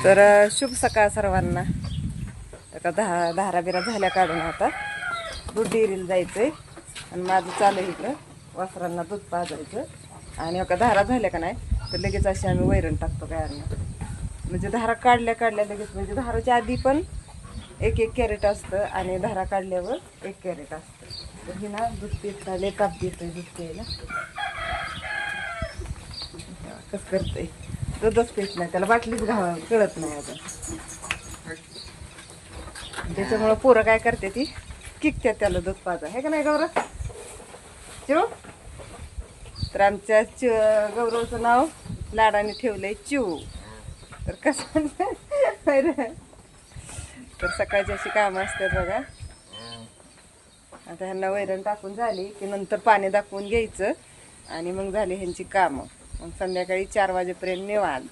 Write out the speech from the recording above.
तर शुभ सकाळ सर्वांना. तर धारा बिरा झाल्या काढून आता दूध डेअरीला जायचंय आणि माझं चालू आहे इकडं वासरांना दूध पाजायचं. आणि एका धारा झाल्या का नाही तर लगेच अशी आम्ही वैरण टाकतो गायांना. म्हणजे धारा काढल्या काढल्या लगेच, म्हणजे धाराच्या आधी पण एक एक कॅरेट असतं आणि धारा काढल्यावर एक कॅरेट असतं. तर ही ना दूध पीत नाही, ताप देतोय दूध प्यायला. कसं करतंय, दूधच पीत नाही, त्याला बाटलीच घावा कळत नाही आता. त्याच्यामुळं पोरं काय करते ती किकत्यात त्याला दूध पाजा, हे का नाही गौरव चिव. तर आमच्या गौरवचं नाव लाडाने ठेवलंय चिव. तर कसं तर सकाळची अशी कामं असतात बघा. आता ह्यांना वैरण टाकून झाली की नंतर पाणी दाखवून घ्यायचं आणि मग झाली ह्यांची कामं. मग संध्याकाळी 4 वाजेपर्यंत निवांत.